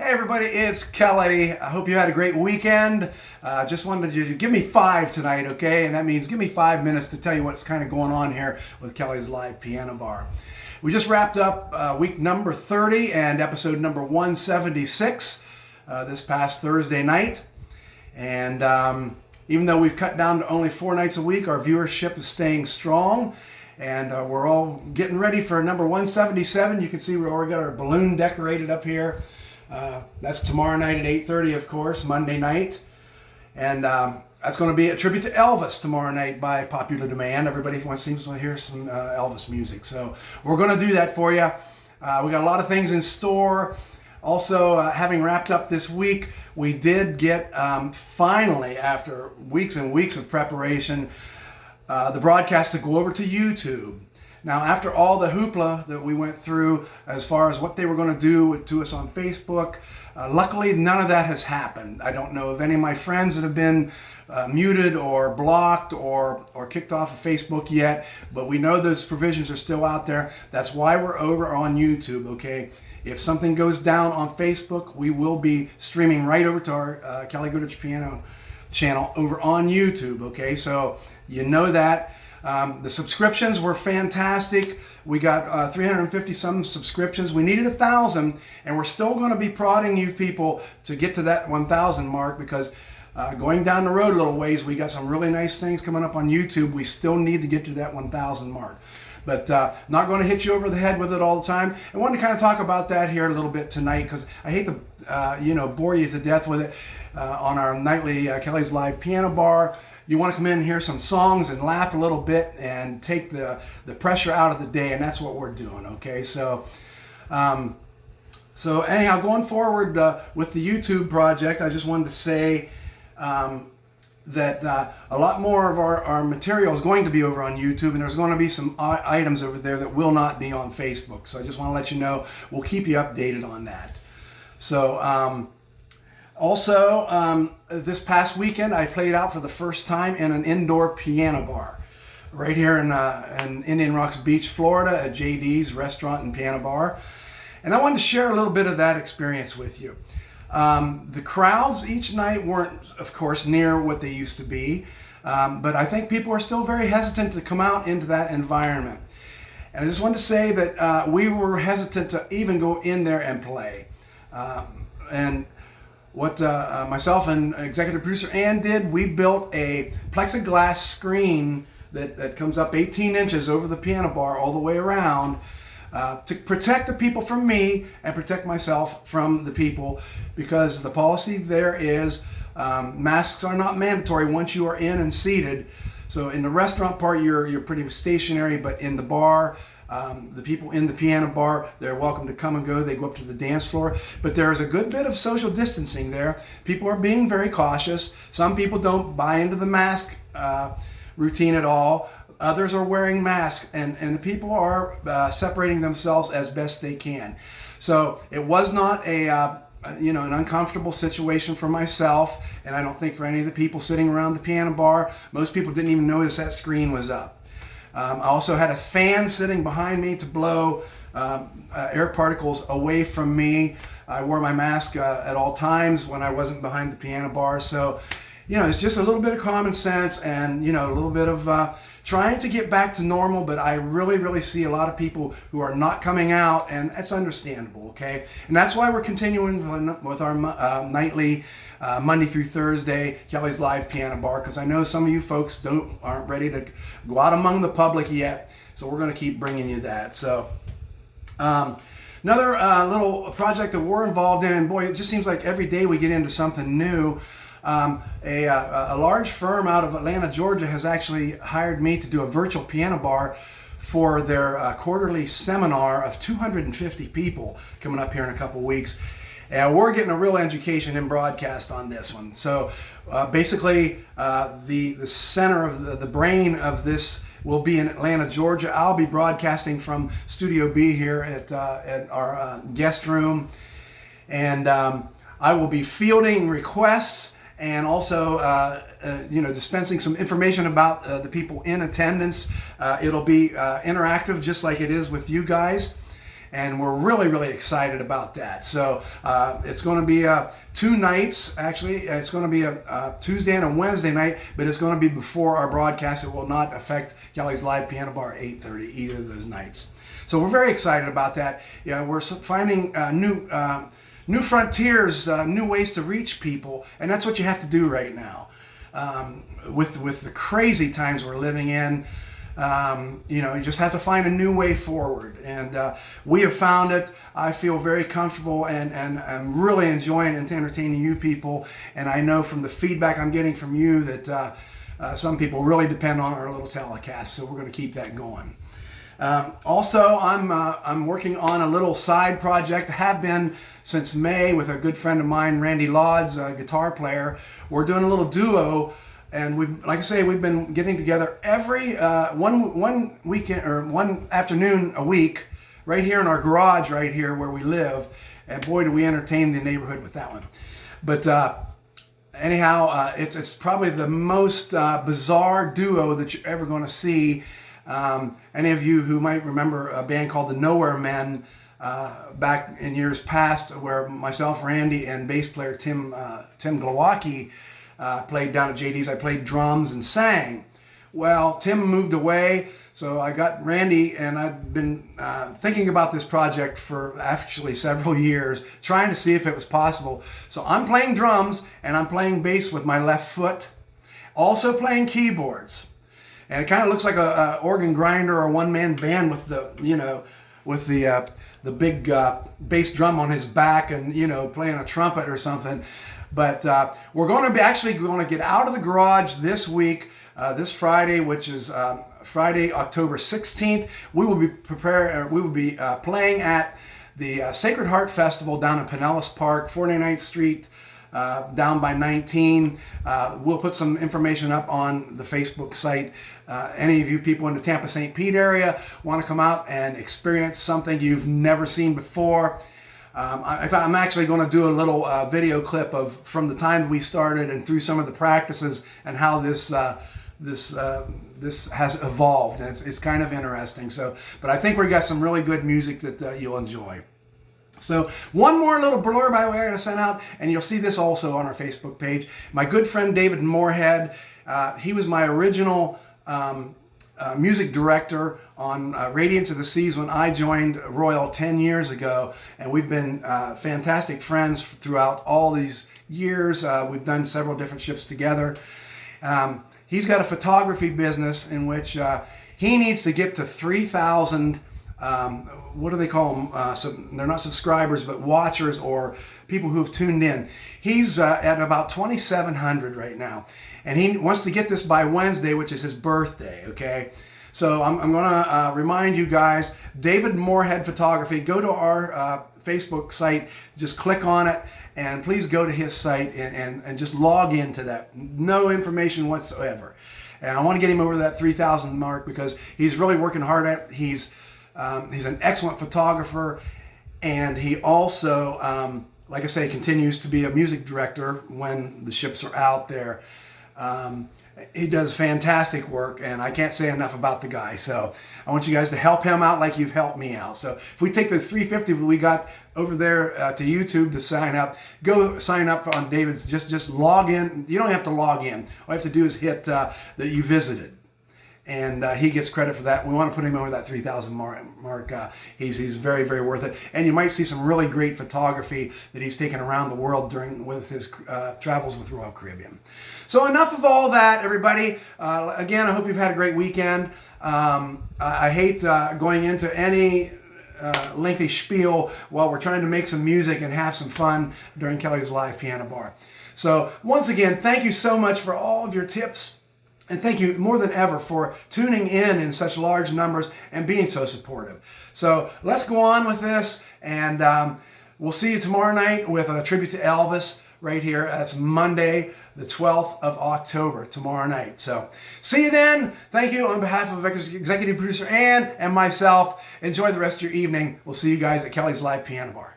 Hey everybody, it's Kelly. I hope you had a great weekend. Just wanted you to give me 5 tonight, okay? And that means give me 5 minutes to tell you what's kind of going on here with Kelly's Live Piano Bar. We just wrapped up week number 30 and episode number 176 this past Thursday night. And even though we've cut down to only 4 nights a week, our viewership is staying strong. And we're all getting ready for number 177. You can see we already got our balloon decorated up here. That's tomorrow night at 8:30, of course, Monday night. And that's going to be a tribute to Elvis tomorrow night by popular demand. Everybody seems to hear some Elvis music. So we're going to do that for you. We got a lot of things in store. Also, having wrapped up this week, we did get, finally, after weeks and weeks of preparation, the broadcast to go over to YouTube. Now, after all the hoopla that we went through as far as what they were going to do to us on Facebook, luckily none of that has happened. I don't know of any of my friends that have been muted or blocked or kicked off of Facebook yet, but we know those provisions are still out there. That's why we're over on YouTube, okay? If something goes down on Facebook, we will be streaming right over to our Kelly Goodrich Piano channel over on YouTube, okay? So you know that. The subscriptions were fantastic. We got 350 some subscriptions. We needed 1,000, and we're still going to be prodding you people to get to that 1,000 mark because going down the road a little ways, we got some really nice things coming up on YouTube. We still need to get to that 1,000 mark. But not going to hit you over the head with it all the time. I wanted to kind of talk about that here a little bit tonight because I hate to bore you to death with it on our nightly Kelly's Live Piano Bar. You want to come in and hear some songs and laugh a little bit and take the pressure out of the day, and that's what we're doing, okay? So anyhow, going forward with the YouTube project, I just wanted to say that a lot more of our material is going to be over on YouTube, and there's going to be some items over there that will not be on Facebook. So I just want to let you know, we'll keep you updated on that. So also, this past weekend, I played out for the first time in an indoor piano bar right here in Indian Rocks Beach, Florida, at JD's Restaurant and Piano Bar. And I wanted to share a little bit of that experience with you. The crowds each night weren't, of course, near what they used to be, but I think people are still very hesitant to come out into that environment. And I just wanted to say that we were hesitant to even go in there and play. And what myself and executive producer Ann did, we built a plexiglass screen that comes up 18 inches over the piano bar all the way around to protect the people from me and protect myself from the people, because the policy there is masks are not mandatory once you are in and seated. So in the restaurant part, you're pretty stationary, but in the bar, the people in the piano bar, they're welcome to come and go. They go up to the dance floor. But there's a good bit of social distancing there. People are being very cautious. Some people don't buy into the mask routine at all. Others are wearing masks, and the people are separating themselves as best they can. So it was not an uncomfortable situation for myself, and I don't think for any of the people sitting around the piano bar. Most people didn't even notice that screen was up. I also had a fan sitting behind me to blow air particles away from me. I wore my mask at all times when I wasn't behind the piano bar. So, it's just a little bit of common sense and, a little bit of trying to get back to normal. But I really, really see a lot of people who are not coming out, and that's understandable, okay? And that's why we're continuing with our nightly Monday through Thursday Kelly's Live Piano Bar, because I know some of you folks aren't ready to go out among the public yet. So we're going to keep bringing you that. So another little project that we're involved in, and boy, it just seems like every day we get into something new. A large firm out of Atlanta, Georgia has actually hired me to do a virtual piano bar for their quarterly seminar of 250 people coming up here in a couple weeks. And we're getting a real education in broadcast on this one. So basically the center of the brain of this will be in Atlanta, Georgia. I'll be broadcasting from Studio B here at our guest room. And I will be fielding requests and also dispensing some information about the people in attendance. It'll be interactive just like it is with you guys. and we're really, really excited about that. So it's going to be 2 nights, actually. It's going to be a Tuesday and a Wednesday night, but it's going to be before our broadcast. It will not affect Kelly's Live Piano Bar 8:30 either of those nights. So we're very excited about that. Yeah, we're finding new frontiers, new ways to reach people, and that's what you have to do right now. With the crazy times we're living in, you just have to find a new way forward, and we have found it. I feel very comfortable, and I'm really enjoying entertaining you people, and I know from the feedback I'm getting from you that some people really depend on our little telecast, so we're going to keep that going. Also, I'm working on a little side project. I have been since May with a good friend of mine, Randy Lodds, a guitar player. We're doing a little duo, and like I say, we've been getting together every one weekend or one afternoon a week, right here in our garage, right here where we live. And boy, do we entertain the neighborhood with that one. But anyhow, it's probably the most bizarre duo that you're ever going to see. Any of you who might remember a band called the Nowhere Men back in years past, where myself, Randy, and bass player Tim Glowacki played down at JD's. I played drums and sang. Well, Tim moved away, so I got Randy, and I've been thinking about this project for actually several years, trying to see if it was possible. So I'm playing drums and I'm playing bass with my left foot, also playing keyboards. And it kind of looks like a organ grinder or a one-man band with the big bass drum on his back and playing a trumpet or something. But we're going to be actually going to get out of the garage this week, this Friday, which is Friday, October 16th. We will be playing at the Sacred Heart Festival down in Pinellas Park, 49th Street. Down by 19. We'll put some information up on the Facebook site. Any of you people in the Tampa St. Pete area want to come out and experience something you've never seen before. I'm actually going to do a little video clip from the time we started and through some of the practices and how this has evolved. And it's kind of interesting. But I think we got some really good music that you'll enjoy. So one more little blurb I got to send out, and you'll see this also on our Facebook page. My good friend David Moorehead, he was my original music director on Radiance of the Seas when I joined Royal 10 years ago, and we've been fantastic friends throughout all these years. We've done several different ships together. He's got a photography business in which he needs to get to 3,000 what do they call them? They're not subscribers, but watchers or people who have tuned in. He's at about 2,700 right now. And he wants to get this by Wednesday, which is his birthday, okay? So I'm going to remind you guys, David Moorehead Photography, go to our Facebook site, just click on it, and please go to his site and just log into that. No information whatsoever. And I want to get him over that 3,000 mark because he's really working hard at it. He's an excellent photographer, and he also, like I say, continues to be a music director when the ships are out there. He does fantastic work, and I can't say enough about the guy. So I want you guys to help him out like you've helped me out. So if we take the $350 we got over there to YouTube to sign up, go sign up on David's. Just log in. You don't have to log in. All you have to do is hit that you visited. And he gets credit for that. We want to put him over that 3,000 mark. He's very, very worth it. And you might see some really great photography that he's taken around the world with his travels with Royal Caribbean. So enough of all that, everybody. Again, I hope you've had a great weekend. I hate going into any lengthy spiel while we're trying to make some music and have some fun during Kelly's Live Piano Bar. So once again, thank you so much for all of your tips. And thank you more than ever for tuning in such large numbers and being so supportive. So let's go on with this, and we'll see you tomorrow night with a tribute to Elvis right here. That's Monday, the 12th of October, tomorrow night. So see you then. Thank you on behalf of executive producer Ann and myself. Enjoy the rest of your evening. We'll see you guys at Kelly's Live Piano Bar.